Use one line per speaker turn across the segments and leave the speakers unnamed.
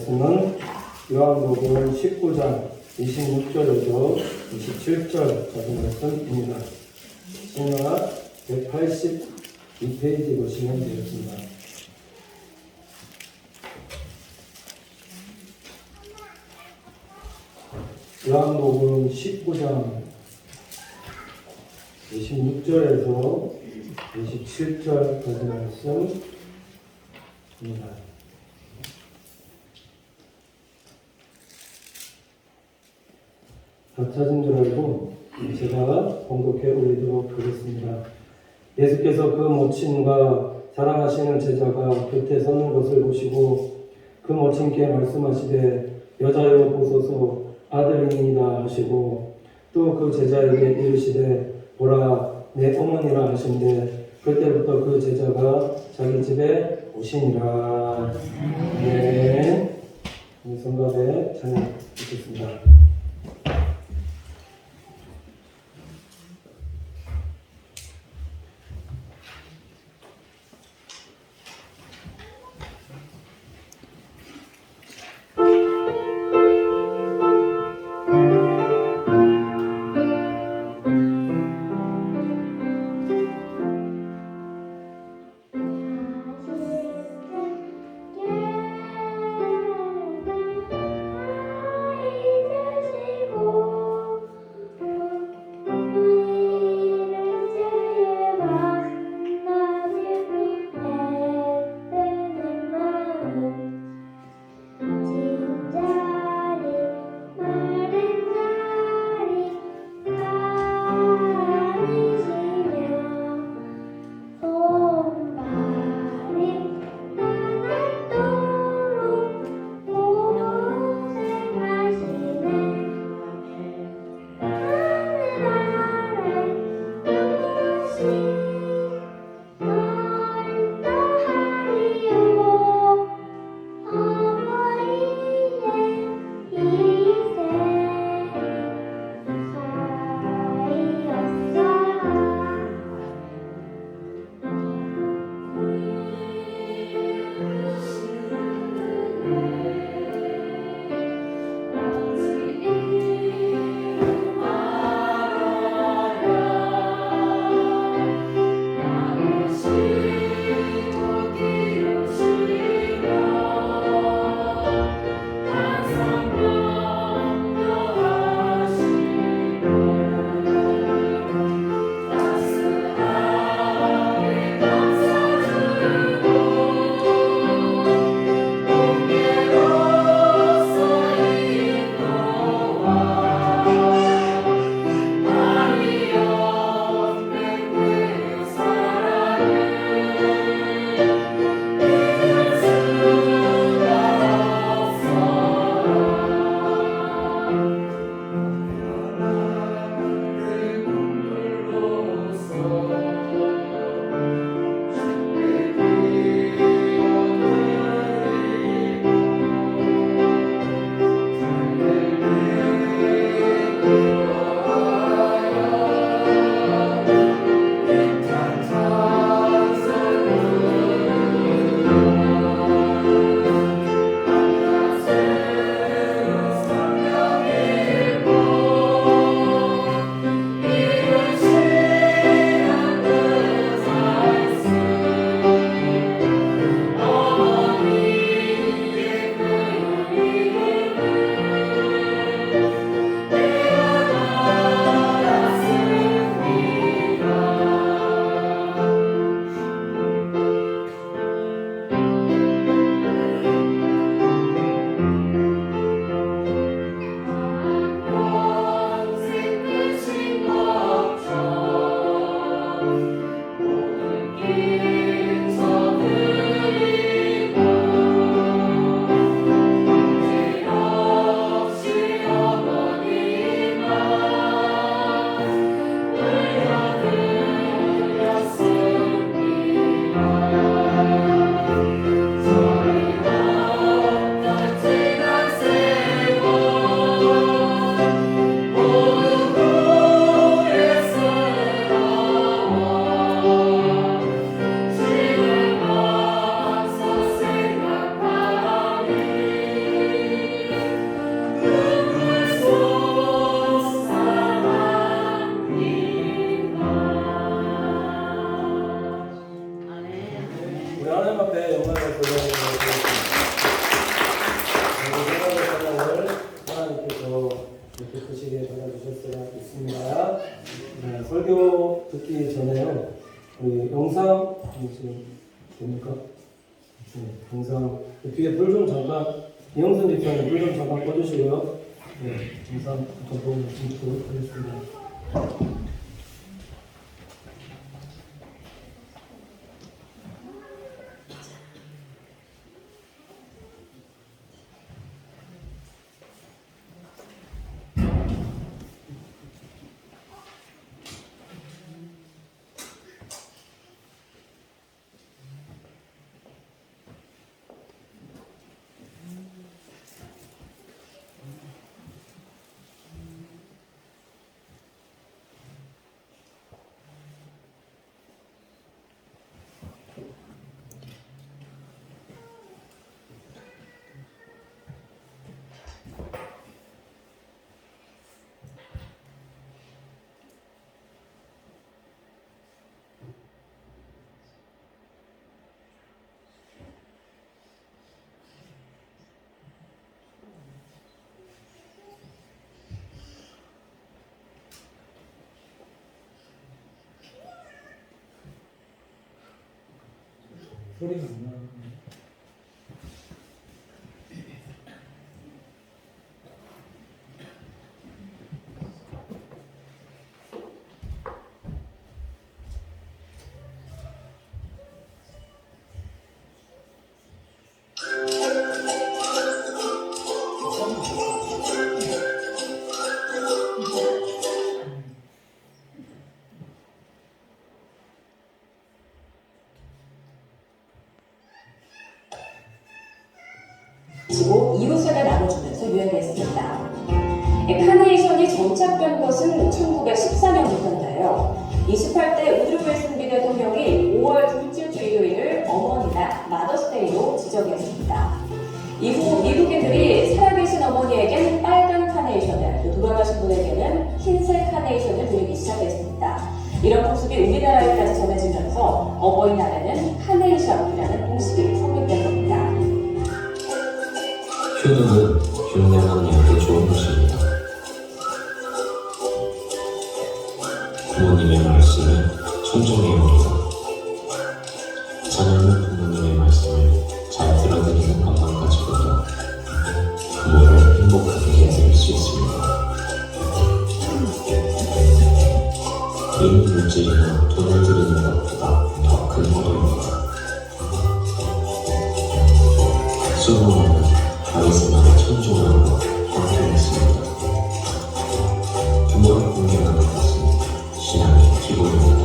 말씀은 요한복음 19장 26절에서 27절까지 말씀입니다. 신약 182페이지 보시면 되겠습니다. 요한복음 19장 26절에서 27절까지 말씀입니다. 다 찾은 줄 알고 제가 봉독해 올리도록 하겠습니다. 예수께서 그 모친과 사랑하시는 제자가 곁에 서는 것을 보시고 그 모친께 말씀하시되 여자여 보소서 아들입니다 하시고 또 그 제자에게 이르시되 보라 내 어머니라 하신대 그때부터 그 제자가 자기 집에 오시니라. 네, 성가대 찬양 듣겠습니다. 하나님 앞에 영광을 돌려드리고 생각의 사랑을 하나님께서 이렇게 크시게 받아주셨으라 믿습니다. 네, 설교 듣기 전에요. 우리 영상 지금 됩니까? 네, 영상 뒤에 불 좀 잠깐 이영선 집사님 불 좀 잠깐 꺼주시고요. 네, 영상 잠깐 보고 듣도록 하겠습니다. 소리가 안 나.
지고 이웃에게 나눠주면서 유행했습니다. 카네이션이 정착된 것은 1914년부터인데요. 28대 우드로 윌슨 미 대통령이 5월 둘째 주 일요일을 어머니나 마더스데이로 지정했습니다. 이후 미국인들이 살아계신 어머니에겐 빨간 카네이션을, 또 돌아가신 분에게는 흰색 카네이션을 드리기 시작했습니다. 이런 풍습이 우리나라에까지 전해지면서 어버이날에는 카네이션이라는 공식이 성립된 겁니다.
효도는 흉내나는 이한테 좋은 것입니다. 부모님의 말씀을 순종해야 합니다. 자녀는 부모님의 말씀을 잘 들어드리는 것만 가지고도 부모를 행복하게 해드릴 수 있습니다. 이 물질이나 돈을 드리는 것보다 더 큰 효도입니다. 솔로몬은 다윗에게 천종하고 형통했습니다. 부모를 공경하는 것은 신앙의 기본입니다.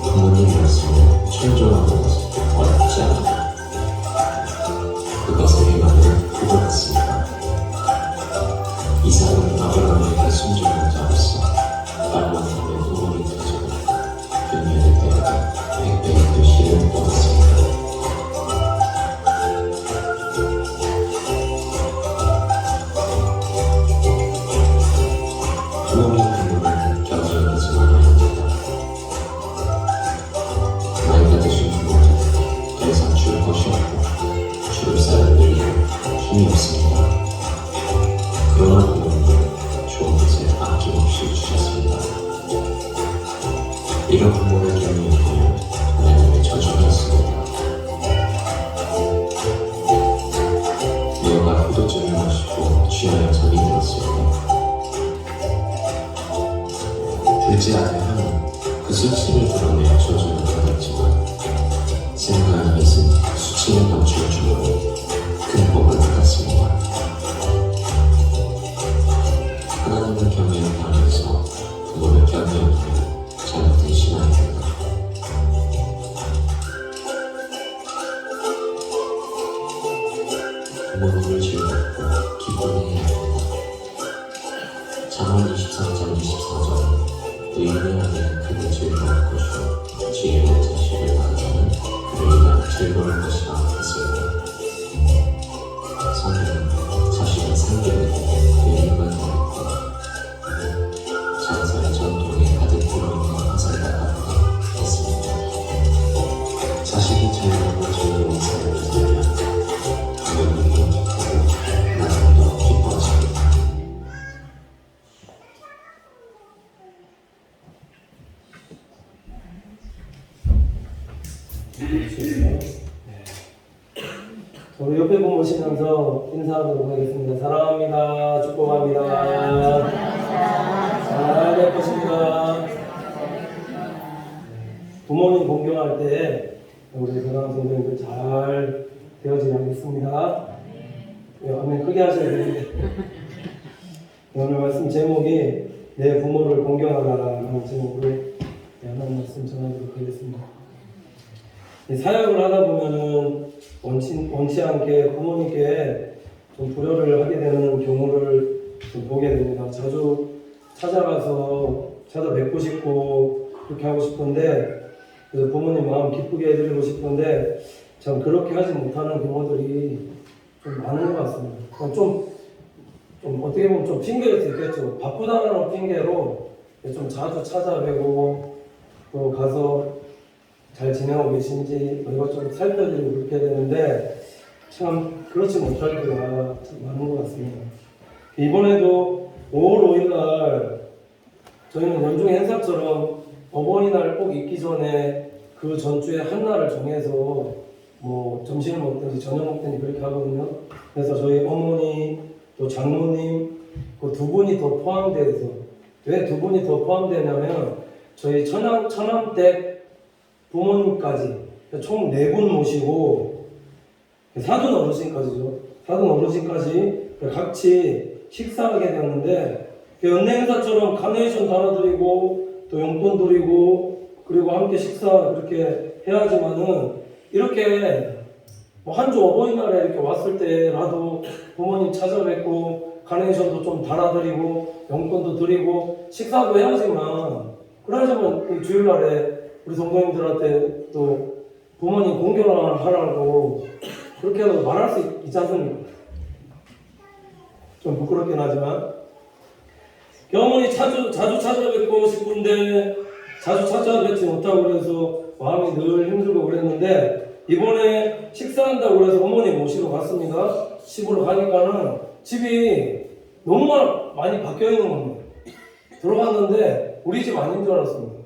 부모님 말씀을 천종하는 것은 어렵지 않다. 그것의 행함은 그것 같습니다. 이삭은 아브라함에게 순종한 자로서 딸만 하면 우물이 터지고 균열의 때에도 백배의 표시를 얻었습니다. 부모님 부모는 곁이어지지 말아야 합니다. 나이가 드신 부모는 더 이상 줄 것이 없고 줄을 쌓아드리고 힘이 없습니다. 그러나 부모님은 좋은 것을 아낌없이 주셨습니다. 이런 부모를 경외하면 하나님의 저주였습니다. 노아가 포도주를 마시고 취하여 잠이 들었습니다. 둘째 아들 함은 그 수치를 드러내 저주를 받았지만 생각한 것은 수치를 감출 주므로 큰 복을 받았습니다. 하나님을 경외하면서 부모를 경외하는 잘못된 신앙입니다. 부모님을 즐겁고 기쁘게 해야 합니다. 잠언 23장 24절 의인의 아내는 크게 즐거울 것이요 지혜로운 자식을 낳은 자는 그를 인하여 즐거울 것이라 했습니다. 성경은 자식은 상기되고 의인과 더했고 장사의 전통에 가득 들어있는 화살과 같다 했습니다. 자식이 잘못한 저희 용서를 드리면 부모님도 기쁘고 나님도 기뻐하십니다.
우리 옆에 분 모시면서 인사하도록 하겠습니다. 사랑합니다. 축복합니다. 잘 예쁘십니다. 부모님 공경할 때 우리 사랑하는 성도님들 잘 되어지게 하겠습니다. 아멘 크게 하셔야 되는데 오늘 말씀 제목이 내 부모를 공경하라라는 제목으로 하나님 말씀 전하도록 하겠습니다. 사역을 하다 보면은 원치 않게 부모님께 좀 불효를 하게 되는 경우를 좀 보게 됩니다. 자주 찾아뵙고 싶고 그렇게 하고 싶은데 그래서 부모님 마음 기쁘게 해드리고 싶은데 참 그렇게 하지 못하는 경우들이 좀 많은 것 같습니다. 좀 어떻게 보면 좀 핑계를 들겠죠. 바쁘다는 핑계로 좀 자주 찾아뵈고 또 가서 잘 지내고 계신지 이것저것 살펴드리고 그렇게 되는데 참 그렇지 못할 때가 참 많은 것 같습니다. 이번에도 5월 5일 날 저희는 연중 행사처럼 어버이날 꼭 있기 전에 그 전주에 한 날을 정해서 뭐 점심을 먹든지 저녁 먹든지 그렇게 하거든요. 그래서 저희 어머니 또 장모님 그 두 분이 더 포함돼서 왜 두 분이 더 포함되냐면 저희 처남댁 부모님까지 총 4분 모시고 사돈 어르신까지죠. 사돈 어르신까지 같이 식사하게 되었는데 연례 행사처럼 카네이션 달아드리고 또 용돈 드리고 그리고 함께 식사 그렇게 해야지만은 이렇게 뭐 한 주 어버이날에 이렇게 왔을 때라도 부모님 찾아뵙고 카네이션도 좀 달아드리고 용돈도 드리고 식사도 해야지만 그래야지만 주일날에 우리 성도님들한테 또 부모님 공경하라고 그렇게 말할 수 있지 않습니까? 좀 부끄럽긴 하지만 어머니 자주 찾아뵙고 싶은데 자주 찾아뵙지 못하고 그래서 마음이 늘 힘들고 그랬는데 이번에 식사한다고 그래서 어머니 모시러 갔습니다. 집으로 가니까는 집이 너무 많이 바뀌어 있는 겁니다. 들어갔는데 우리 집 아닌 줄 알았습니다.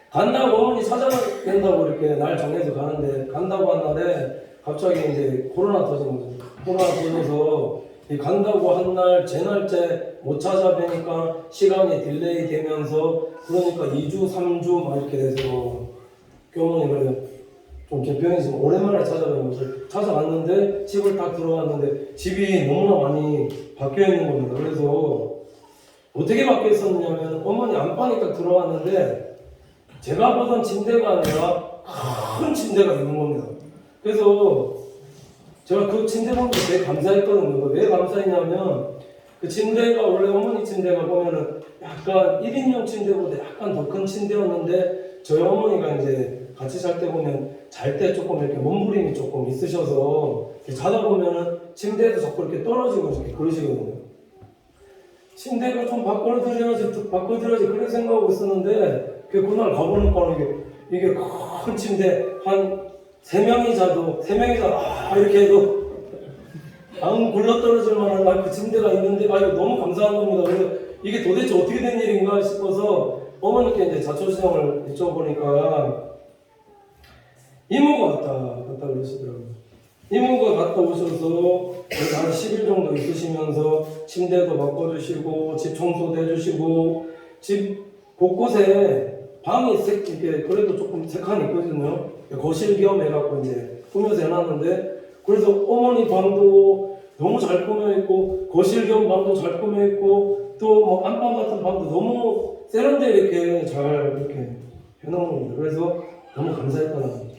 간다고 어머니 찾아간다고 이렇게 날 정해서 가는데 간다고 한 날에 갑자기 이제 코로나 터진 거죠. 코로나 터져서 간다고 한 날 제 날째 못 찾아뵈니까 시간이 딜레이 되면서 그러니까 2주 3주 막 이렇게 돼서 어머니를 좀 개편이 지금 오랜만에 찾아뵈는 거죠. 찾아갔는데 집을 딱 들어왔는데 집이 너무나 많이 바뀌어 있는 겁니다. 그래서 어떻게 바뀌어 있었냐면 어머니 안방에 딱 들어왔는데 제가 보던 침대가 아니라 큰 침대가 있는 겁니다. 그래서 제가 그 침대 보면서 되게 감사했거든요. 왜 감사했냐면 그 침대가 원래 어머니 침대가 보면은 약간 1인용 침대보다 약간 더 큰 침대였는데 저희 어머니가 이제 같이 잘 때 보면 잘 때 조금 이렇게 몸부림이 조금 있으셔서 자다 보면은 침대에서 자꾸 이렇게 떨어지고 이렇게 그러시거든요. 침대가 좀 바꿔드려야지 그런 생각하고 있었는데 그날 가보니까 이게 큰 침대 한 3명이 자도 이렇게 해도 안 굴러떨어질 만한 그 침대가 있는데 이거 너무 감사한 겁니다. 그래서 이게 도대체 어떻게 된 일인가 싶어서 어머니께 이제 자초지종을 여쭤보니까 이모가 갔다 그러시더라고요. 이모가 갔다 오셔서 한 10일 정도 있으시면서 침대도 바꿔주시고 집 청소도 해주시고 집 곳곳에 방이 이렇게 그래도 조금 3칸 있거든요. 거실 겸 해갖고 이제 꾸며서 해놨는데 그래서 어머니 방도 너무 잘 꾸며있고 거실 겸 방도 잘 꾸며있고 또 뭐 안방 같은 방도 너무 세련되게 이렇게 잘 이렇게 해놓은 겁니다. 그래서 너무 감사했다는 겁니다.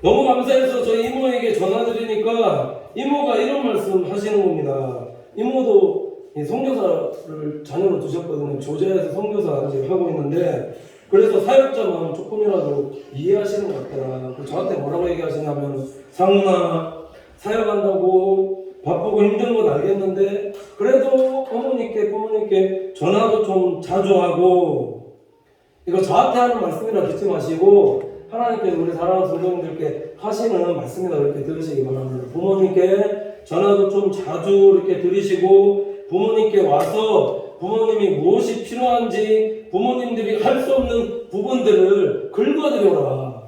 너무 감사해서 저희 이모에게 전화드리니까 이모가 이런 말씀 하시는 겁니다. 이모도 선교사를 자녀로 두셨거든요. 조제에서 선교사 이제 하고 있는데 그래서 사역자 마음 조금이라도 이해하시는 것 같더라. 저한테 뭐라고 얘기하시냐면 상훈아 사역한다고 바쁘고 힘든 건 알겠는데 그래도 어머니께 부모님께 전화도 좀 자주 하고 이거 저한테 하는 말씀이라 듣지 마시고 하나님께서 우리 사랑하는 성도님들께 하시는 말씀이다 이렇게 들으시기 바랍니다. 부모님께 전화도 좀 자주 이렇게 들으시고 부모님께 와서 부모님이 무엇이 필요한지 부모님들이 할 수 없는 부분들을 긁어드려라.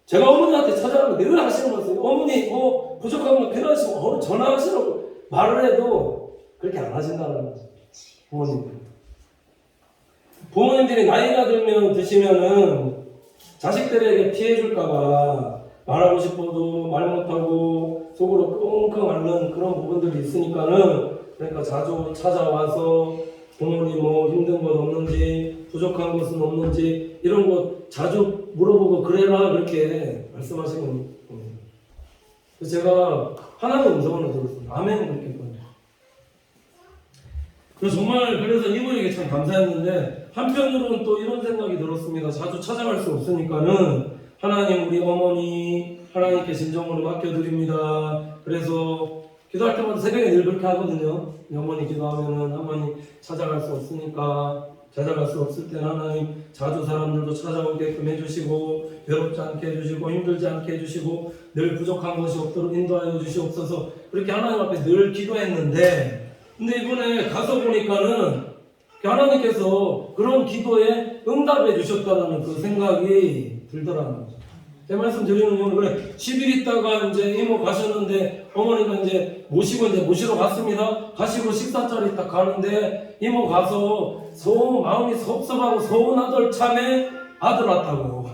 제가 어머니한테 찾아가면 늘 하시는 말씀이에요. 어머니 뭐 부족한 거 필요하시면 전화하시라고 말을 해도 그렇게 안 하신다는 거죠. 부모님들이 나이가 들면 드시면은 자식들에게 피해 줄까봐 말하고 싶어도 말 못하고 속으로 끙끙 앓는 그런 부분들이 있으니까는 그러니까 자주 찾아와서 부모님 뭐 힘든 것 없는지 부족한 것은 없는지 이런 것 자주 물어보고 그래라 그렇게 말씀하시는 겁니다. 그래서 제가 하나님 음성을 들었습니다. 아멘 그렇게 했거든요. 그래서 정말 그래서 이분에게 참 감사했는데 한편으로는 또 이런 생각이 들었습니다. 자주 찾아갈 수 없으니까는 하나님 우리 어머니 하나님께 진정으로 맡겨드립니다. 그래서 기도할 때마다 새벽에 늘 그렇게 하거든요. 어머니 기도하면은 어머니 찾아갈 수 없으니까 찾아갈 수 없을 때는 하나님 자주 사람들도 찾아오게끔 해주시고 괴롭지 않게 해주시고 힘들지 않게 해주시고 늘 부족한 것이 없도록 인도하여 주시옵소서 그렇게 하나님 앞에 늘 기도했는데 근데 이번에 가서 보니까는 하나님께서 그런 기도에 응답해 주셨다는 그 생각이 들더라는 거죠. 제 말씀 드리는 이유는 그래 10일 있다가 이제 이모 가셨는데 어머니가 이제 모시러 갔습니다. 가시고 식사자리 딱 가는데 이모 가서 마음이 섭섭하고 서운하던 참에 아들 왔다고.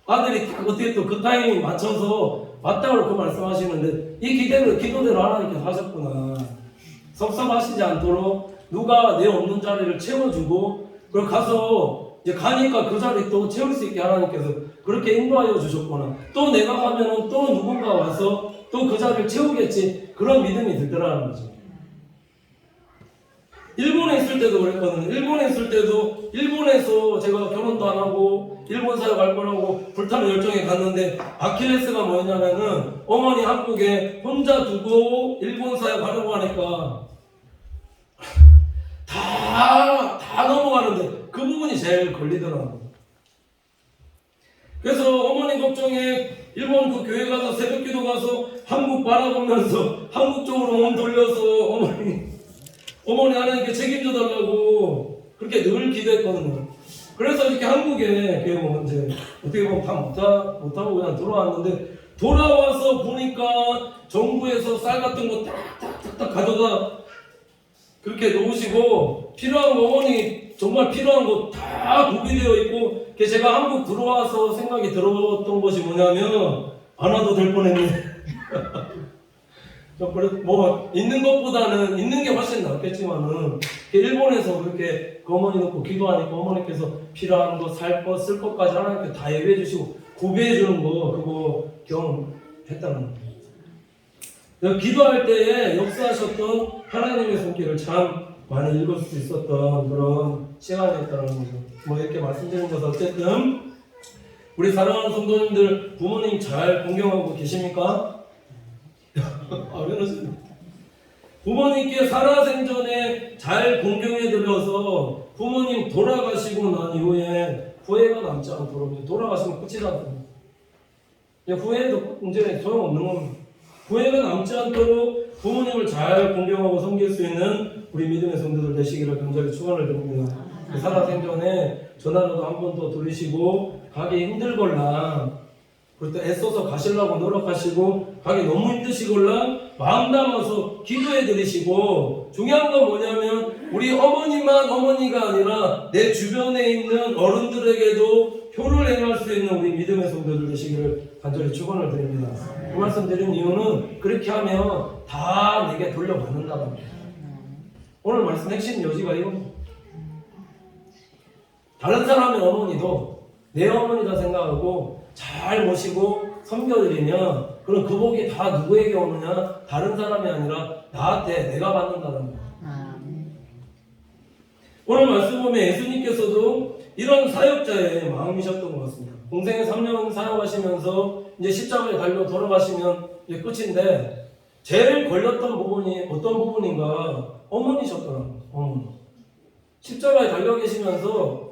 아들이 어떻게 또 그 타이밍 맞춰서 왔다고 그 말씀하시는데 이 기도대로 하나님께서 하셨구나. 섭섭하시지 않도록 누가 내 없는 자리를 채워주고 그걸 가서 이제 가니까 그 자리 또 채울 수 있게 하나님께서 그렇게 인도하여 주셨구나. 또 내가 가면은 또 누군가 와서 또 그 자리를 채우겠지. 그런 믿음이 들더라는 거죠. 일본에 있을 때도 그랬거든요. 일본에 있을 때도 일본에서 제가 결혼도 안 하고 일본 사역 갈 거라고 불타는 열정에 갔는데 아킬레스가 뭐였냐면은 어머니 한국에 혼자 두고 일본 사역 하려고 하니까 다 넘어가는데 그 부분이 제일 걸리더라고요. 그래서 어머니 걱정에 일본 그 교회 가서 새벽 기도 가서 한국 바라보면서 한국 쪽으로 몸 돌려서 어머니 하나님께 책임져 달라고 그렇게 늘 기도했거든요. 그래서 이렇게 한국에 이제 어떻게 보면 다 못하고 그냥 돌아왔는데 돌아와서 보니까 정부에서 쌀 같은 거 딱 가져다 그렇게 놓으시고 필요한 거 어머니 정말 필요한 거 다 구비되어 있고 제가 한국 들어와서 생각이 들었던 것이 뭐냐면 안 와도 될 뻔했네. 뭐 있는 것보다는 있는 게 훨씬 낫겠지만은 일본에서 그렇게 그 어머니 놓고 기도하니까 어머니께서 필요한 거 살 거 쓸 것까지 하나님께 다 예배해 주시고 구비해 주는 거 그거 경험했다는 거예요. 기도할 때에 역사하셨던 하나님의 손길을 참 많이 읽을 수 있었던 그런 시간이었다는 거죠. 뭐 이렇게 말씀드린 것은 어쨌든 우리 사랑하는 성도님들 부모님 잘 공경하고 계십니까? 왜 그러세요? 부모님께 살아생전에 잘 공경해드려서 부모님 돌아가시고 난 이후에 후회가 남지 않도록 돌아가시면 끝이라고. 후회도 이제 소용없는 겁니다. 후회가 남지 않도록 부모님을 잘 공경하고 섬길 수 있는 우리 믿음의 성도들 되시기를 간절히 축원을 드립니다. 살아생전에 전화라도 한 번 더 들으시고 가기 힘들걸랑 그럴 때 애써서 가시려고 노력하시고 가기 너무 힘드시걸랑 마음 담아서 기도해 드리시고 중요한 건 뭐냐면 우리 어머니만 어머니가 아니라 내 주변에 있는 어른들에게도 효를 행할 수 있는 우리 믿음의 성도들 되시기를 간절히 축원을 드립니다. 그 말씀 드린 이유는 그렇게 하면 다 내게 돌려받는다는 겁니다. 오늘 말씀 핵심 요지가 이겁니다. 다른 사람의 어머니도 내 어머니다 생각하고 잘 모시고 섬겨드리면 그럼 그 복이 다 누구에게 오느냐? 다른 사람이 아니라 나한테 내가 받는다는 거예요. 오늘 말씀 보면 예수님께서도 이런 사역자의 마음이셨던 것 같습니다. 공생에 3년 사역하시면서 이제 십자가에 달려 돌아가시면 이제 끝인데 제일 걸렸던 부분이 어떤 부분인가? 어머니셨더라고요. 어머니. 십자가에 달려 계시면서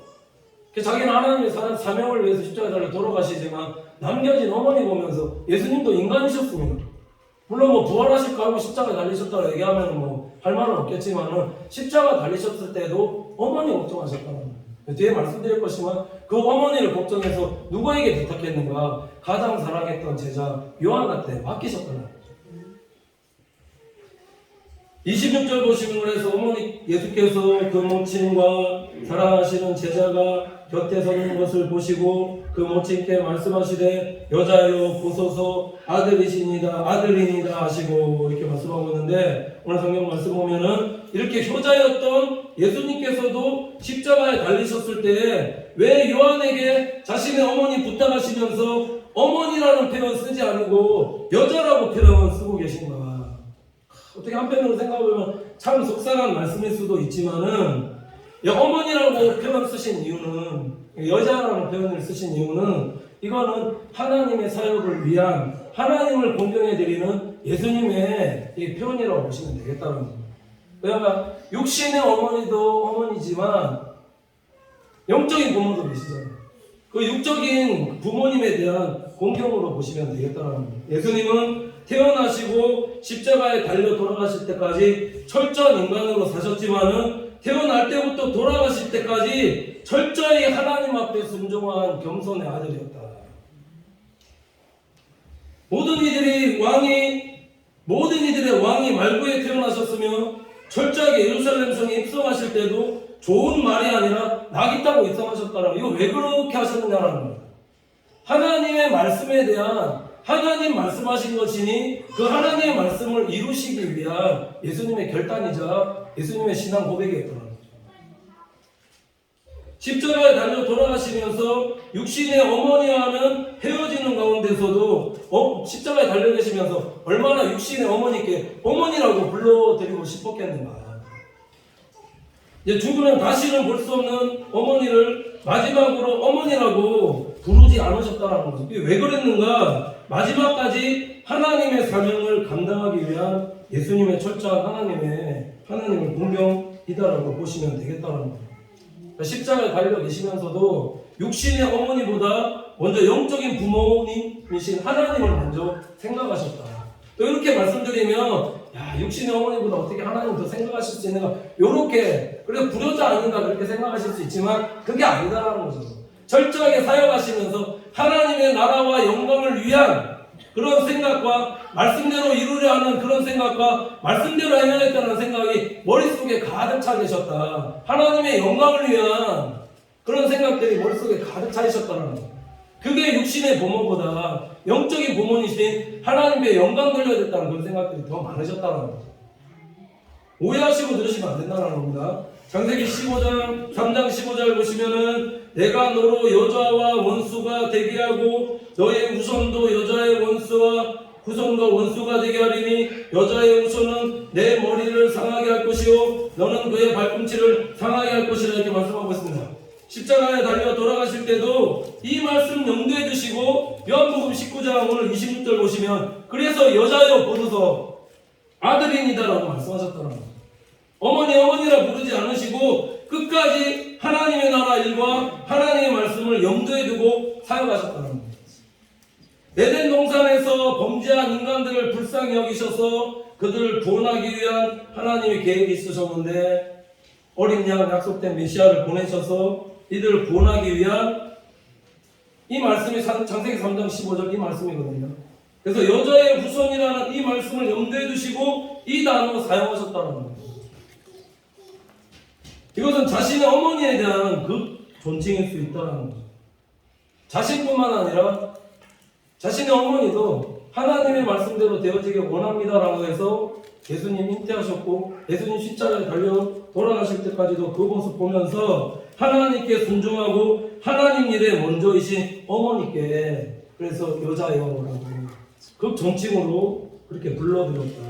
자기는 하나님의 사명을 위해서 십자가에 달려 돌아가시지만 남겨진 어머니 보면서 예수님도 인간이셨습니다. 물론 뭐 부활하실까 하고 십자가에 달리셨다고 얘기하면 뭐 할 말은 없겠지만은 십자가 달리셨을 때도 어머니 걱정하셨다는 거예요. 뒤에 말씀드릴 것이지만 그 어머니를 걱정해서 누구에게 부탁했는가? 가장 사랑했던 제자 요한한테 맡기셨다는 거예요. 26절 보시면 그래서 어머니 예수께서 그 모친과 사랑하시는 제자가 곁에 서는 것을 보시고 그 모친께 말씀하시되 여자여 보소서 아들이니이다 하시고 이렇게 말씀하고 있는데 오늘 성경 말씀 보면은 이렇게 효자였던 예수님께서도 십자가에 달리셨을 때에 왜 요한에게 자신의 어머니 부탁하시면서 어머니라는 표현 쓰지 않고 여자라고 표현을 쓰고 계신가? 어떻게 한편으로 생각해보면 참 속상한 말씀일 수도 있지만은 어머니라고 표현 쓰신 이유는 여자라는 표현을 쓰신 이유는 이거는 하나님의 사역을 위한 하나님을 공경해드리는 예수님의 이 표현이라고 보시면 되겠다는 겁니다. 그러니까 육신의 어머니도 어머니지만 영적인 부모도 계시잖아요. 그 육적인 부모님에 대한 공경으로 보시면 되겠다는 겁니다. 예수님은 태어나시고 십자가에 달려 돌아가실 때까지 철저한 인간으로 사셨지만은 태어날 때부터 돌아가실 때까지 철저히 하나님 앞에 순종한 겸손의 아들이었다. 모든 이들의 왕이 말구에 태어나셨으며 철저하게 예루살렘 성에 입성하실 때도 좋은 말이 아니라 낙이 타고 입성하셨다라고. 이거 왜 그렇게 하셨느냐라는 겁니다. 하나님의 말씀에 대한 하나님 말씀하신 것이니 그 하나님의 말씀을 이루시기 위한 예수님의 결단이자 예수님의 신앙 고백이었다는 거죠. 십자가에 달려 돌아가시면서 육신의 어머니와는 헤어지는 가운데서도 십자가에 달려 계시면서 얼마나 육신의 어머니께 어머니라고 불러드리고 싶었겠는가. 이제 죽으면 다시는 볼 수 없는 어머니를 마지막으로 어머니라고 부르지 않으셨다는 거죠. 왜 그랬는가? 마지막까지 하나님의 사명을 감당하기 위한 예수님의 철저한 하나님을 공경이다라고 보시면 되겠다는 거예요. 십자가에 달려 계시면서도 육신의 어머니보다 먼저 영적인 부모님이신 하나님을 먼저 생각하셨다. 또 이렇게 말씀드리면 육신의 어머니보다 어떻게 하나님 더 생각하실 수 있는가? 요렇게 그래서 불효자 아닌가 그렇게 생각하실 수 있지만 그게 아니다라는 거죠. 철저하게 사역하시면서 하나님의 나라와 영광을 위한 그런 생각과 말씀대로 이루려 하는 그런 생각과 말씀대로 행하겠다는 생각이 머릿속에 가득 차 계셨다. 하나님의 영광을 위한 그런 생각들이 머릿속에 가득 차 있었다는 거예요. 그게 육신의 부모보다 영적인 부모이신 하나님의 영광 돌려야 됐다는 그런 생각들이 더 많으셨다는 거죠. 오해하시고 들으시면 안 된다는 겁니다. 창세기 15장 3장 15절 보시면은 내가 너로 여자와 원수가 되게 하고 너의 후손도 여자의 원수와 후손과 원수가 되게 하리니 여자의 후손은 내 머리를 상하게 할 것이요 너는 그의 발꿈치를 상하게 할 것이라 이렇게 말씀하고 있습니다. 십자가에 달려 돌아가실 때도 이 말씀 염두에 두시고 요한복음 19장 오늘 26절 보시면 그래서 여자여 보소서 아들이니다라고 말씀하셨다는 거예요. 어머니라 부르지 않으시고 끝까지 하나님의 나라 일과 하나님의 말씀을 염두에 두고 사역하셨다는 거예요. 에덴 동산에서 범죄한 인간들을 불쌍히 여기셔서 그들을 구원하기 위한 하나님의 계획이 있으셨는데 어린 양 약속된 메시아를 보내셔서 이들을 구원하기 위한 이 말씀이 창세기 3장 15절 이 말씀이거든요. 그래서 여자의 후손이라는 이 말씀을 염두에 두시고 이 단어를 사용하셨다는 거예요. 이것은 자신의 어머니에 대한 그 존칭일 수 있다는 거죠. 자신뿐만 아니라 자신의 어머니도 하나님의 말씀대로 되어지길 원합니다라고 해서 예수님 잉태하셨고 예수님 십자가에 달려 돌아가실 때까지도 그 모습 보면서 하나님께 순종하고 하나님 일에 먼저이신 어머니께 그래서 여자여라고 그 존칭으로 그렇게 불러드렸다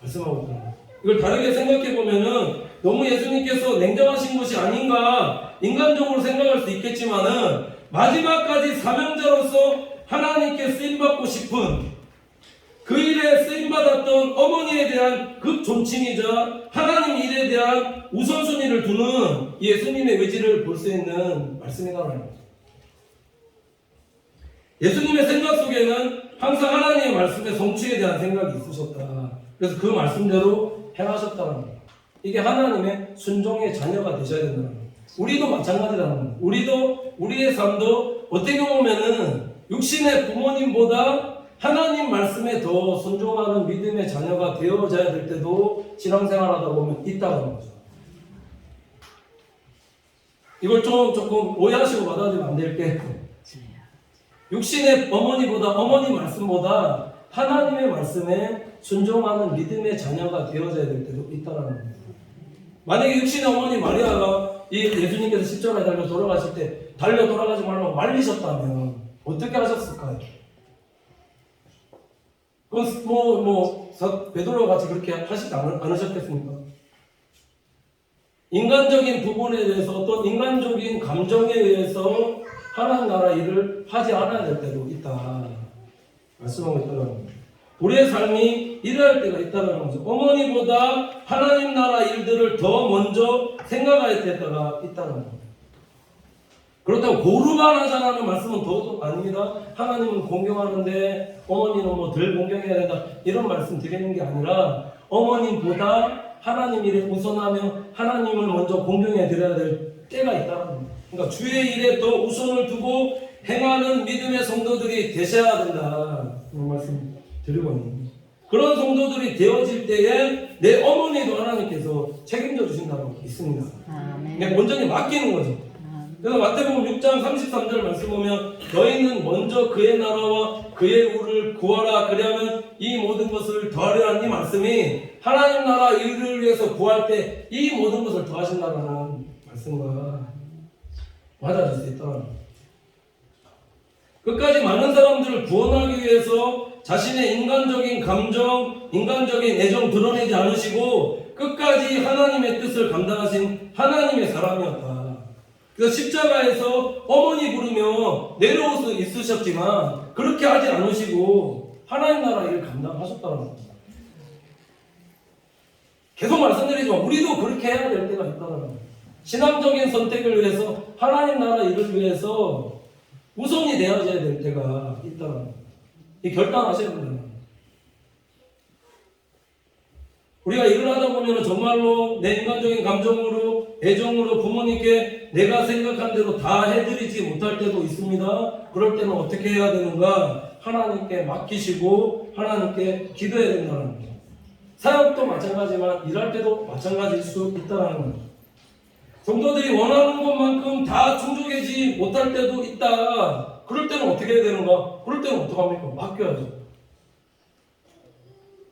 말씀하고 있다. 이걸 다르게 생각해 보면은 너무 예수님께서 냉정하신 것이 아닌가 인간적으로 생각할 수 있겠지만은 마지막까지 사명자로서 하나님께 쓰임받고 싶은
그 일에 쓰임받았던 어머니에 대한 극존칭이자 하나님 일에 대한 우선순위를 두는 예수님의 의지를 볼 수 있는 말씀이라는 거죠. 예수님의 생각 속에는 항상 하나님의 말씀의 성취에 대한 생각이 있으셨다. 그래서 그 말씀대로 행하셨다는 거예요. 이게 하나님의 순종의 자녀가 되셔야 된다는 거예요. 우리도 마찬가지라는 거예요. 우리도 우리의 삶도 어떻게 보면은 육신의 부모님보다 하나님 말씀에 더 순종하는 믿음의 자녀가 되어져야 될 때도 신앙생활하다 보면 있다는 거죠. 이걸 조금 오해하시고 받아들이면 안 될 게, 육신의 어머니 말씀보다 하나님의 말씀에 순종하는 믿음의 자녀가 되어져야 될 때도 있다는 겁니다. 만약에 육신의 어머니 마리아가 이 예수님께서 십자가에 달려 돌아가실 때 달려 돌아가지 말라고 말리셨다면 어떻게 하셨을까요? 그건 베드로와 같이 그렇게 하시지 않으셨겠습니까? 인간적인 부분에 대해서 어떤 인간적인 감정에 의해서 하나님 나라 일을 하지 않아야 될 때도 있다 말씀하고 있다는 겁니다. 우리의 삶이 이래야 할 때가 있다는 거죠. 어머니보다 하나님 나라 일들을 더 먼저 생각할 때가 있다는 겁니다. 그렇다고 고루만 하자는 말씀은 더더욱 아닙니다. 하나님은 공경하는데 어머니는 덜 공경해야 된다 이런 말씀 드리는 게 아니라 어머님보다 하나님 일에 우선하며 하나님을 먼저 공경해 드려야 될 때가 있다는 겁니다. 그러니까 주의 일에 더 우선을 두고 행하는 믿음의 성도들이 되셔야 된다 이런 말씀 드리고 있는 거죠. 그런 성도들이 되어질 때에 내 어머니도 하나님께서 책임져 주신다고 있습니다. 그냥 온전히 맡기는 거죠. 그래서 마태복음 6장 33절 말씀 보면 너희는 먼저 그의 나라와 그의 의를 구하라 그리하면 이 모든 것을 더하리라는 이 말씀이 하나님 나라 일을 위해서 구할 때 이 모든 것을 더하신다는 말씀과 맞아질 수 있다는 끝까지 많은 사람들을 구원하기 위해서 자신의 인간적인 감정, 인간적인 애정 드러내지 않으시고 끝까지 하나님의 뜻을 감당하신 하나님의 사람이었다. 그래서 십자가에서 어머니 부르며 내려올 수 있으셨지만 그렇게 하지 않으시고 하나님 나라 일을 감당하셨다는 겁니다. 계속 말씀드리지만 우리도 그렇게 해야 될 때가 있다는 겁니다. 신앙적인 선택을 위해서 하나님 나라 일을 위해서 우선이 되어져야 될 때가 있다는 겁니다. 이 결단하셔야 된다는 겁니다. 우리가 일을 하다 보면 정말로 내 인간적인 감정으로 애정으로 부모님께 내가 생각한 대로 다 해드리지 못할 때도 있습니다. 그럴 때는 어떻게 해야 되는가? 하나님께 맡기시고 하나님께 기도해야 된다는 겁니다. 사역도 마찬가지지만 일할 때도 마찬가지일 수 있다는 겁니다. 성도들이 원하는 것만큼 다 충족하지 못할 때도 있다. 그럴 때는 어떻게 해야 되는가? 그럴 때는 어떡합니까? 맡겨야죠.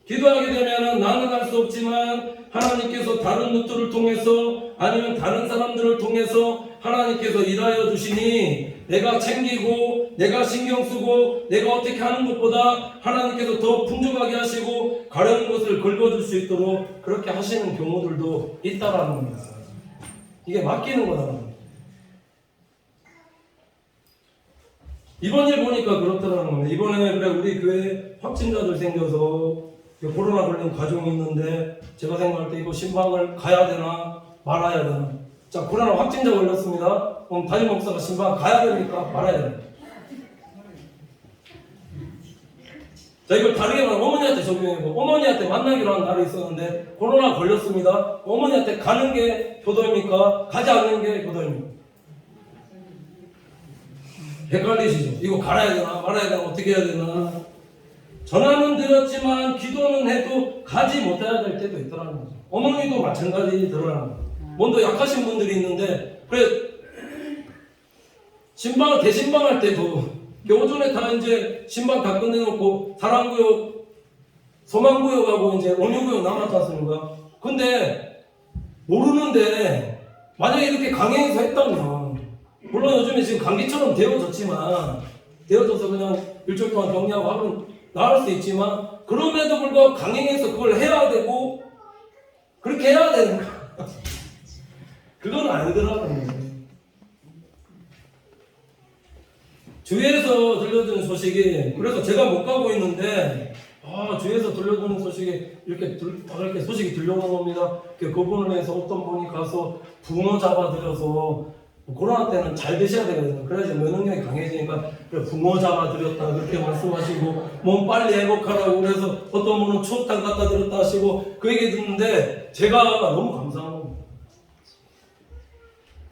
기도하게 되면 나는 할 수 없지만 하나님께서 다른 루트를 통해서 아니면 다른 사람들을 통해서 하나님께서 일하여 주시니 내가 챙기고 내가 신경 쓰고 내가 어떻게 하는 것보다 하나님께서 더 풍족하게 하시고 가려는 것을 긁어줄 수 있도록 그렇게 하시는 경우들도 있다라는 겁니다. 이게 맡기는 거다라는 겁니다. 이번 일 보니까 그렇다라는 겁니다. 이번에 그래 우리 교회 확진자들 생겨서 코로나 걸린 가족이 있는데 제가 생각할 때 이거 신방을 가야 되나 말아야 되나. 자, 코로나 확진자 걸렸습니다. 그럼 담임 목사가 신방 가야 됩니까 말아야 됩니까? 자, 이걸 다르게 말하면 어머니한테 적용해보고 어머니한테 만나기로 한 날이 있었는데 코로나 걸렸습니다. 어머니한테 가는 게 효도입니까? 가지 않는 게 효도입니까? 헷갈리시죠? 이거 갈아야 되나 말아야 되나 어떻게 해야 되나. 전화는 드렸지만 기도는 해도 가지 못해야 될 때도 있더라는 거죠. 어머니도 마찬가지더라는 거죠. 몸도 약하신 분들이 있는데 그래 신방을 대신방할 때도 오전에 다 이제 신방 다 끝내놓고 사랑구역 소망구역하고 이제 온유구역 남았지 않습니까? 근데 모르는데 만약에 이렇게 강행해서 했다면 물론 요즘에 지금 감기처럼 되어졌지만 되어져서 그냥 일주일 동안 격리하고 하면 나을 수 있지만 그럼에도 불구하고 강행해서 그걸 해야 되고 그렇게 해야 되는가? 그건 아니더라고요. 주위에서 들려드는 소식이 그래서 제가 못 가고 있는데 주위에서 들려오는 소식이 이렇게 소식이 들려오는 겁니다. 그분을 해서 어떤 분이 가서 붕어 잡아들여서 코로나 때는 잘 드셔야 되거든요. 그래야지 면역력이 강해지니까 그래, 붕어 잡아들였다 그렇게 말씀하시고 몸 빨리 회복하라고 그래서 어떤 분은 추어탕 갖다 드렸다 하시고 그 얘기 듣는데 제가 너무 감사한 겁니다.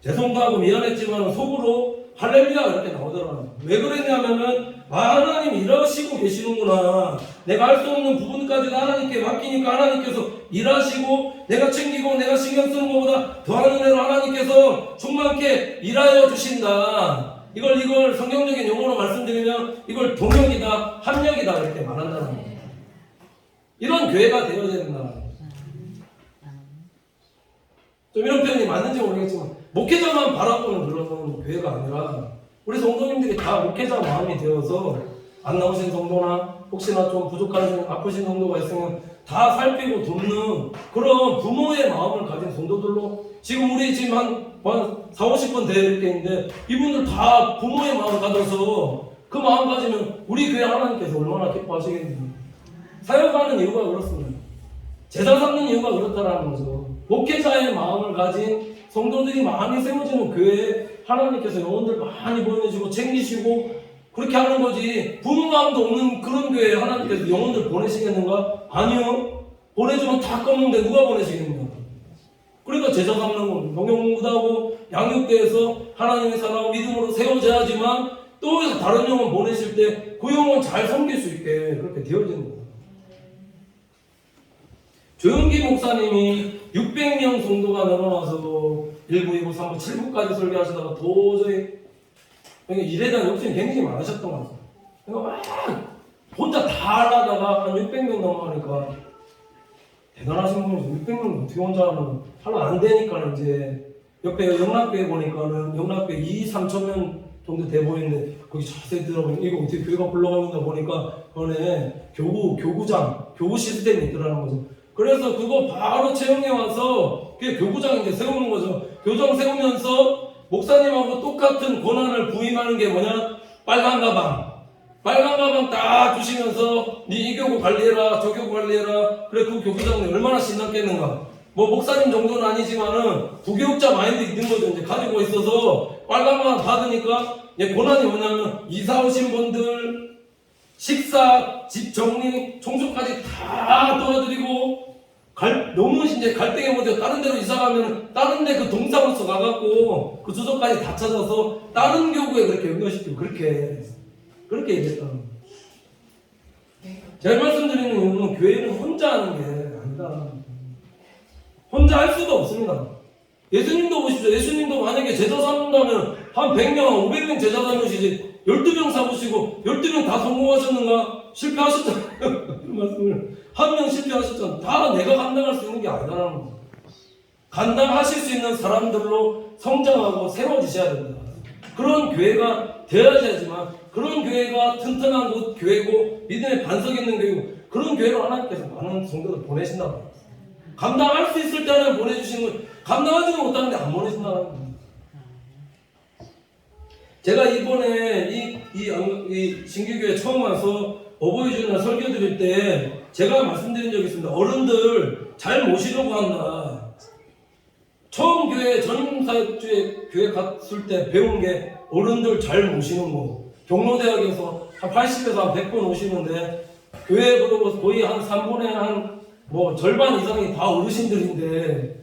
죄송도 하고 미안했지만 속으로 할렐루야 이렇게 나오더라고요. 왜 그랬냐면은 하나님 일하시고 계시는구나. 내가 할 수 없는 부분까지도 하나님께 맡기니까 하나님께서 일하시고 내가 챙기고 내가 신경 쓰는 것보다 더한 은혜로 하나님께서 충만케 일하여 주신다. 이걸 성경적인 용어로 말씀드리면 이걸 동역이다, 합력이다 이렇게 말한다는 겁니다. 이런 교회가 되어야 된다. 좀 이런 표현이 맞는지 모르겠지만 목회자만 바라보는 그런 교회가 아니라 우리 성도님들이 다 목회자 마음이 되어서 안 나오신 성도나 혹시나 좀 부족한 아프신 성도가 있으면 다 살피고 돕는 그런 부모의 마음을 가진 성도들로 지금 우리 지금 한 40-50분 돼 이렇게 있는데 이분들 다 부모의 마음을 가져서 그 마음 가지면 우리 교회 하나님께서 얼마나 기뻐하시겠느냐. 사역하는 이유가 그렇습니다. 제자 삼는 이유가 그렇다라는 거죠. 목회자의 마음을 가진 성도들이 많이 세워지는 교회에 하나님께서 영혼들 많이 보내주고 챙기시고 그렇게 하는 거지. 부모 마음도 없는 그런 교회에 하나님께서 영혼들 보내시겠는가? 아니요. 보내주면 다 껐는데 누가 보내시겠는가? 그러니까 제자 삼는 건 동영공부도 하고 양육대에서 하나님의 사람 믿음으로 세워져야지만 또 다른 영혼 보내실 때 그 영혼 잘 섬길 수 있게 그렇게 되어지는 거예요. 조영기 목사님이 600명 정도가 늘어나서 1부, 2부, 3부, 7부까지 설교하시다가 도저히 일에 대한 욕심이 굉장히 많으셨던 것 같아요. 그러니까 막 혼자 다 하려다가 한 600명 넘어가니까 대단하신 분이죠. 600명 어떻게 혼자 하면 하려 안 되니까 이제 옆에 영락교회 보니까는 영락교회 2-3천 명 정도 돼 보이는데 거기 자세히 들어보면 이거 어떻게 교회가 굴러가는가 보니까 그거네 교구장, 교구 시스템이 있더라는 거죠. 그래서 그거 바로 채용해 와서 그게 교구장 이제 세우는 거죠. 교장 세우면서 목사님하고 똑같은 권한을 부임하는 게 뭐냐? 빨간 가방 딱 주시면서 네 이 교구 관리해라, 저 교구 관리해라. 그래 그 교구장이 얼마나 신났겠는가. 뭐 목사님 정도는 아니지만은 부교육자 마인드 있는 거죠. 이제 가지고 있어서 빨간 가방 받으니까 얘 권한이 뭐냐면 이사 오신 분들 식사, 집 정리, 청소까지 다 도와드리고 너무 이제 갈등에 못해 다른 데로 이사 가면 다른 데 그 동사무소 가갖고 그 주소까지 다 찾아서 다른 교구에 그렇게 연결시키고 그렇게 얘기했다는 거예요. 제가 말씀드리는 이유는 교회는 혼자 하는 게 아니다. 혼자 할 수가 없습니다. 예수님도 보십시오. 예수님도 만약에 제자 삼는다면 한 100명, 500명 제자 삼으시지 12명 삼으시고 12명 다 성공하셨는가? 실패하셨잖아요. 그 말씀을 한 명 실패하셨잖아요. 다 내가 감당할 수 있는 게 아니라는 거예요. 감당하실 수 있는 사람들로 성장하고 세워지셔야 된다. 그런 교회가 되어야지만 그런 교회가 튼튼한 교회고 믿음의 반석이 있는 교회고 그런 교회로 하나님께서 많은 성도를 보내신다고 합니다. 감당할 수 있을 때는 보내주시는 걸 감당하지는 못하는데 안 보내신다는 겁니다. 제가 이번에 이 신규교회 처음 와서 어버이 주일날 설교 드릴 때 제가 말씀드린 적이 있습니다. 어른들 잘 모시려고 한다. 처음 교회 전임사역주에 교회 갔을 때 배운 게 어른들 잘 모시는 거. 경로대학에서 한 80에서 한 100번 오시는데 교회 그러고 거의 한 3분의 한 절반 이상이 다 어르신들인데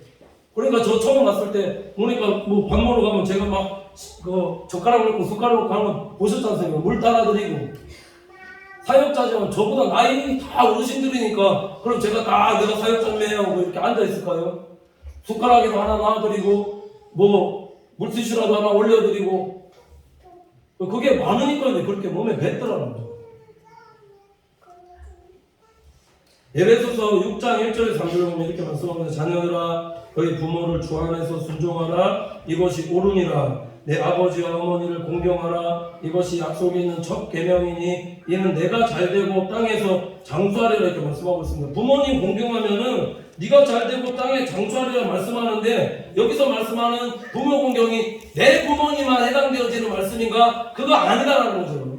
그러니까 저 처음 왔을 때 보니까 뭐 밥 먹으러 가면 제가 막 그 젓가락 넣고 숟가락 넣고 하는 거 보셨지 않습니까? 물 따라드리고 사역자지만 저보다 나이 다 어르신들이니까 그럼 제가 다 내가 사역자매하고 뭐 이렇게 앉아있을까요? 숟가락에도 하나 놔드리고 뭐 물티슈라도 하나 올려드리고 그게 많으니까 그렇게 몸에 뱉더라는 거죠. 에베소서 6장 1절에 3절에 보면 이렇게 말씀합니다. 자녀들아 너희 부모를 주 안에서 순종하라. 이것이 옳으니라. 내 아버지와 어머니를 공경하라. 이것이 약속이 있는 첫 계명이니 이는 내가 잘되고 땅에서 장수하리라 이렇게 말씀하고 있습니다. 부모님 공경하면은 네가 잘되고 땅에 장수하리라 말씀하는데 여기서 말씀하는 부모 공경이 내 부모님만 해당되어지는 말씀인가? 그거 아니다라는 거죠.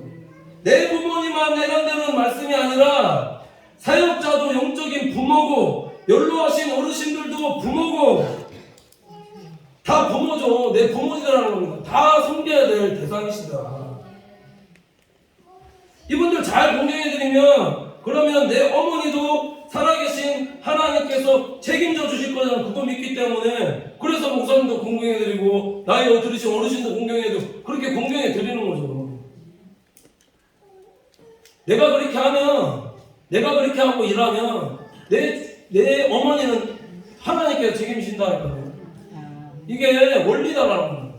내 부모님만 해당되는 말씀이 아니라 사역자도 영적인 부모고 연로하신 어르신들도 부모고 다 부모죠. 내 부모님이라는 겁니다. 다 섬겨야 될 대상이시다. 이분들 잘 공경해드리면 그러면 내 어머니도 살아계신 하나님께서 책임져 주실 거라는 그거 믿기 때문에 그래서 목사님도 공경해드리고 나이 들으신 어르신도 공경해드리고 그렇게 공경해드리는 거죠. 내가 그렇게 하면 내가 그렇게 하고 일하면 내 어머니는 하나님께서 책임지신다니까요. 이게 원리다라는 거예요.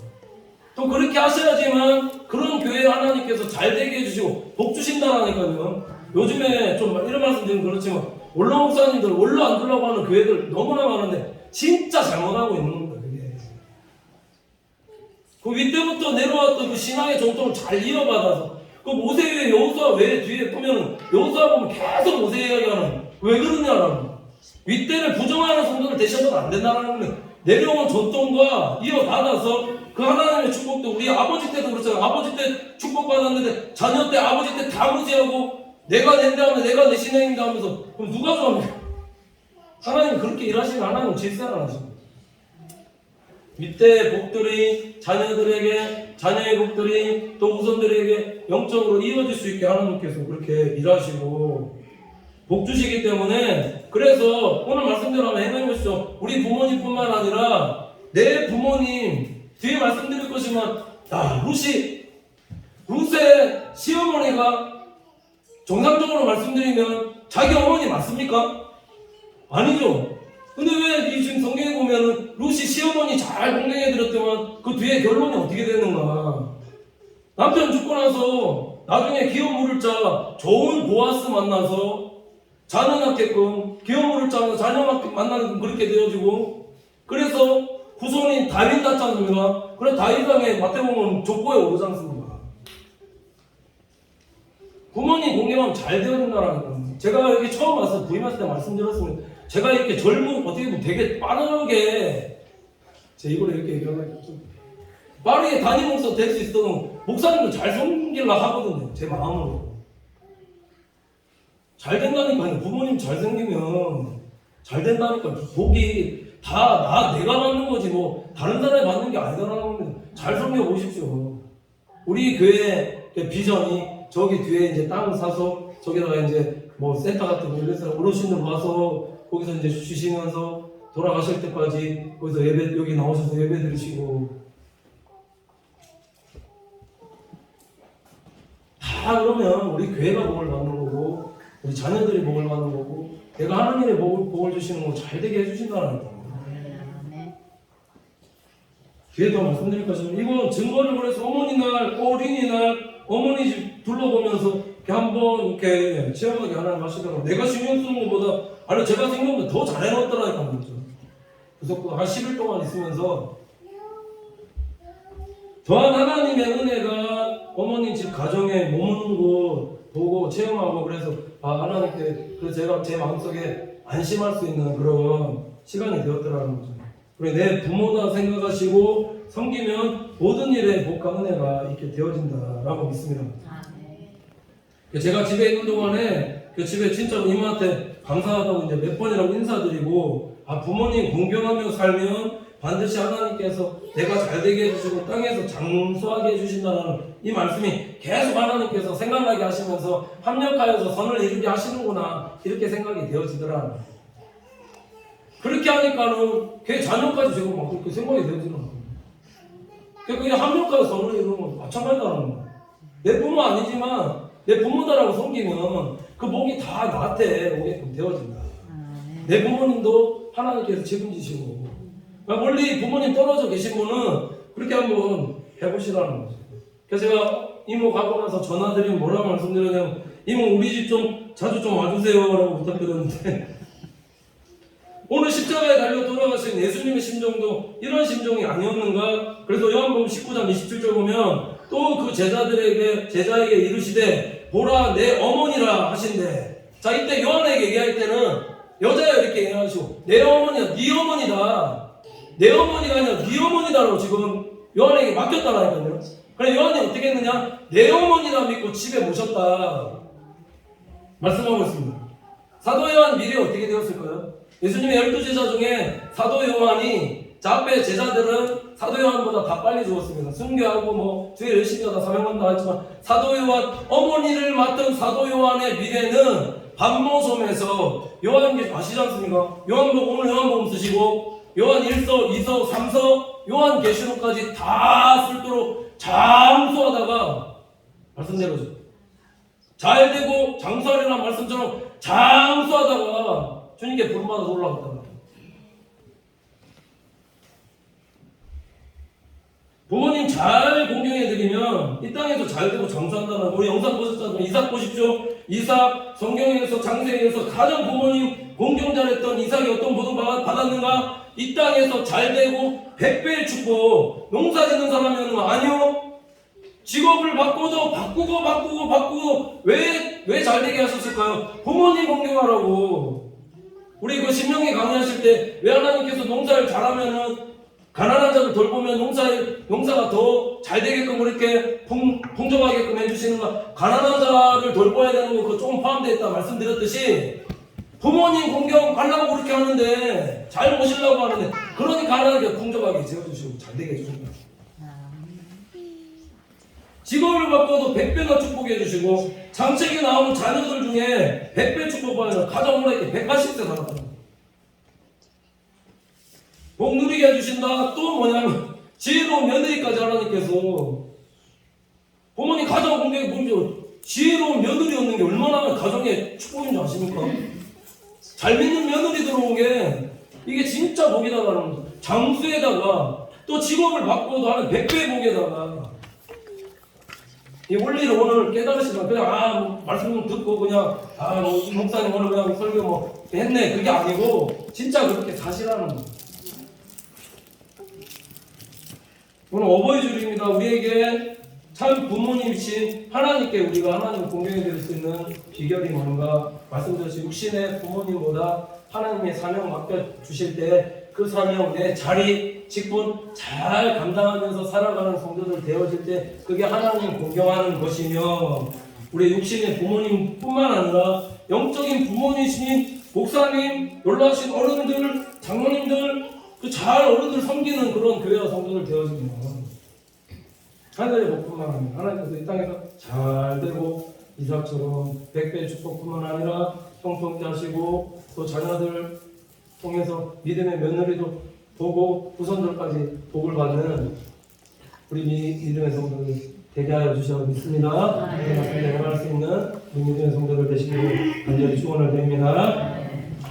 또 그렇게 하셔야지만 그런 교회 하나님께서 잘 되게 해주시고 복 주신다라니까요. 요즘에 좀 이런 말씀 드리면 그렇지만 원로 목사님들 원로 안 두려고 하는 교회들 너무나 많은데 진짜 잘못하고 있는 겁니다. 그게. 그 윗때부터 내려왔던 그 신앙의 전통을 잘 이어받아서 그 모세의 여호수아 외에 뒤에 보면은 여호수아 보면 계속 모세 이야기하는 왜 그러냐라는 윗대를 부정하는 성도를 대셔서는 안 된다는 거예요. 내려온 전통과 이어받아서 그 하나님의 축복도 우리 아버지 때도 그렇잖아요. 아버지 때 축복받았는데 자녀 때 아버지 때 다 무시하고 내가 낸다 하면 내가 내 신앙인다 하면서 그럼 누가 좋아합니까? 하나님 그렇게 일하시는 하나님 질서를 안 하십니다. 밑에 복들이 자녀들에게 자녀의 복들이 또 후손들에게 영적으로 이어질 수 있게 하나님께서 그렇게 일하시고 복 주시기 때문에 그래서 오늘 말씀대로 한번 해보십시오. 우리 부모님뿐만 아니라 내 부모님 뒤에 말씀드릴 것이면 루스의 시어머니가 정상적으로 말씀드리면 자기 어머니 맞습니까? 아니죠. 근데 왜 이 지금 성경에 보면은 루시 시어머니 잘 공경해드렸더만 그 뒤에 결론이 어떻게 되는가? 남편 죽고 나서 나중에 기업 물을 자 좋은 보아스 만나서 자녀 낳게끔 기업 물을 자 자녀 만나게끔 그렇게 되어지고 그래서 후손인 다윗 낳지 않습니까? 그래서 다윗왕의 마태복음 족보에 오르지 않습니까? 부모님 공경하면 잘 되어진다라는 겁니다. 제가 여기 처음 와서 부임했을 때 말씀드렸습니다. 제가 이렇게 어떻게 보면 되게 빠르게 제 이걸 이렇게 얘기하면 좀 빠르게 담임 목사 될 수 있어도 목사님도 잘 섬기려고 하거든요. 제 마음으로. 잘 된다니까요. 부모님 잘 생기면 잘 된다니까. 복이 다 내가 받는 거지 뭐 다른 사람이 받는 게 아니다라는 겁니다. 잘 섬겨 보십시오. 우리 교회 비전이 저기 뒤에 이제 땅 사서 저기다가 이제 뭐 센터 같은 거 이래서 어르신들 와서 거기서 이제 쉬시면서 돌아가실 때까지 거기서 예배 여기 나오셔서 예배 드리시고 다 그러면 우리 교회가 복을 받는 거고 우리 자녀들이 복을 받는 거고 내가 하나님의 복을 주시는 거 잘 되게 해주신다는 거예요. 뒤에 더 말씀드릴 것이면 이건 증거를 그래서 어머니날 어린이날 어머니 집 둘러보면서 이렇게 한번 이렇게 체험하게 하나님 하시더라고요. 내가 신경 쓰는 것보다 아니 제가 생각보다 더 잘해놨더라니까 그렇죠. 그래서 한 10일 동안 있으면서 더한 하나님의 은혜가 어머니 집 가정에 머무는 거 보고 체험하고 그래서 하나님께 그래서 제가 제 마음속에 안심할 수 있는 그런 시간이 되었더라는 거죠. 그리고 내 부모다 생각하시고 섬기면 모든 일에 복과 은혜가 있게 되어진다라고 믿습니다. 제가 집에 있는 동안에 그 집에 진짜로 이모한테 감사하다고 이제 몇 번이라고 인사드리고 부모님 공경하며 살면 반드시 하나님께서 내가 잘되게 해주시고 땅에서 장수하게 해주신다는 이 말씀이 계속 하나님께서 생각나게 하시면서 합력하여서 선을 이루게 하시는구나 이렇게 생각이 되어지더라. 그렇게 하니까는 걔 자녀까지 제가 막 그렇게 생각이 되어지는 거예요. 그냥 합력하여서 선을 이루는 건 마찬가지다는 거예요. 내 부모 아니지만 내 부모다라고 섬기면 그 복이 다 나한테 오게끔 되어진다. 내 부모님도 하나님께서 책임지시고 멀리 부모님 떨어져 계신 분은 그렇게 한번 해보시라는 거죠. 그래서 제가 이모 가고 나서 전화드리면 뭐라고 말씀드렸냐면 이모 우리 집 좀 자주 좀 와주세요 라고 부탁드렸는데 오늘 십자가에 달려 돌아가신 예수님의 심정도 이런 심정이 아니었는가. 그래서 요한복음 19장 27절 보면 또 그 제자에게 이르시되 보라 내 어머니라 하신대. 자 이때 요한에게 얘기할 때는 여자야 이렇게 얘기하시고 내 어머니야 네 어머니다. 내 어머니가 아니라 네 어머니다라고 지금 요한에게 맡겼다라니까요. 그래 요한이 어떻게 했느냐? 내 어머니다 믿고 집에 모셨다 말씀하고 있습니다. 사도 요한 미래 어떻게 되었을까요? 예수님의 12제자 중에 사도 요한이 앞에 제자들은 사도 요한보다 다 빨리 죽었습니다. 순교하고 뭐 주일 열심히 하다 사명한다 했지만 사도 요한, 어머니를 맡은 사도 요한의 미래는 반모섬에서 요한계시 아시지 않습니까? 요한복음, 오늘 요한복음 쓰시고 요한 1서, 2서, 3서, 요한계시록까지 다 쓸도록 장수하다가 말씀대로죠. 잘 되고 장수하리라는 말씀처럼 장수하다가 주님께 부름받아서 올라갔다. 부모님 잘 공경해드리면 이 땅에서 잘 되고 장수한다는, 우리 영상 보셨잖아요. 이삭 보십시오. 이삭 성경에서 창세기에서 가장 부모님 공경 잘했던 이삭이 어떤 보도 받았는가? 이 땅에서 잘 되고 100배의 축복. 농사 짓는 사람이었는 아니요. 직업을 바꾸고 왜 잘 되게 하셨을까요? 부모님 공경하라고. 우리 그 신명기 강의하실 때 왜 하나님께서 농사를 잘하면은 가난한 자를 돌보면 농사가 더 잘 되게끔 이렇게 풍족하게끔 해주시는가? 가난한 자를 돌봐야 되는 거 그거 조금 포함되어 있다 말씀드렸듯이 부모님 공경 하려고 그렇게 하는데 잘 모시려고 하는데 그러니까 하나님께 풍족하게 지어주시고 잘 되게 해주시는 거예요. 직업을 바꿔도 100배나 축복해 주시고 장책에 나오는 자녀들 중에 100배 축복받는 가장 오래 180세 살았다. 복 누리게 해주신다. 또 뭐냐면 지혜로운 며느리까지 하나님께서 부모님 가정 공경에 보면 지혜로운 며느리 얻는 게 얼마나 가정의 축복인 줄 아십니까? 잘 믿는 며느리 들어온 게 이게 진짜 복이다라는 거죠. 장수에다가 또 직업을 바꿔도 하는 100배의 복에다가 이 원리를 오늘 깨달으시면 그냥 말씀 듣고 그냥 이 목사님 오늘 그냥 설교 뭐 했네 그게 아니고 진짜 그렇게 사시라는 거예요. 오늘 어버이주일입니다. 우리에게 참 부모님이신 하나님께 우리가 하나님을 공경해 드릴 수 있는 비결이 뭔가 말씀드렸듯이 육신의 부모님보다 하나님의 사명 맡겨주실 때 그 사명 내 자리, 직분 잘 감당하면서 살아가는 성도들 되어질 때 그게 하나님 공경하는 것이며 우리 육신의 부모님뿐만 아니라 영적인 부모님이신 목사님, 연로하신 어른들, 장로님들 그 잘 어른들 섬기는 그런 교회와 성도들 되어지면 하늘의 복뿐만 아니라 하나님께서 이 땅에서 잘 되고 이삭처럼 100배의 축복뿐만 아니라 형통케 하시고 또 자녀들 통해서 믿음의 며느리도 보고 후손들까지 복을 받는 우리 믿음의 성도들 되게 하여 주시라고 믿습니다. 그 말씀 내려갈 수 있는 우리 믿음의 성도들 되시기를 간절히 축원을 드립니다.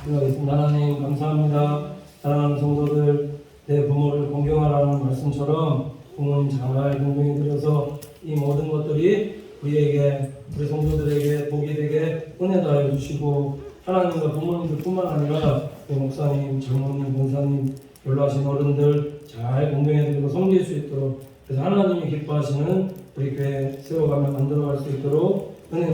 기도하겠습니다. 하나님 감사합니다. 사랑하는 성도들 내 부모를 공경하라는 말씀처럼 부모님 잘 공경해드려서 이 모든 것들이 우리에게 우리 성도들에게 복이 되게 은혜도 하여 주시고 하나님과 부모님들 뿐만 아니라 목사님, 장로님, 권사님, 연로하신 어른들 잘 공경해드리고 섬길 수 있도록 그래서 하나님이 기뻐하시는 우리 교회 세워가며 만들어갈 수 있도록 은혜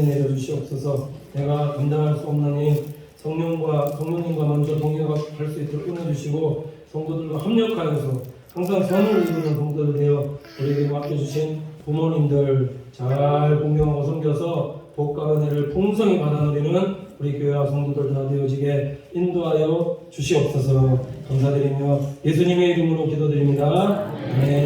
내려 주시옵소서. 내가 감당할 수 없는 일 성령님과 먼저 동역할 수 있도록 은혜 주시고 성도들과 합력하여서 항상 선을 이루는 성도들 되어 우리에게 맡겨주신 부모님들 잘 공경하고 섬겨서 복과 은혜를 풍성히 받아 누리는 우리 교회와 성도들 다 되어지게 인도하여 주시옵소서. 감사드리며 예수님의 이름으로 기도드립니다. 아멘.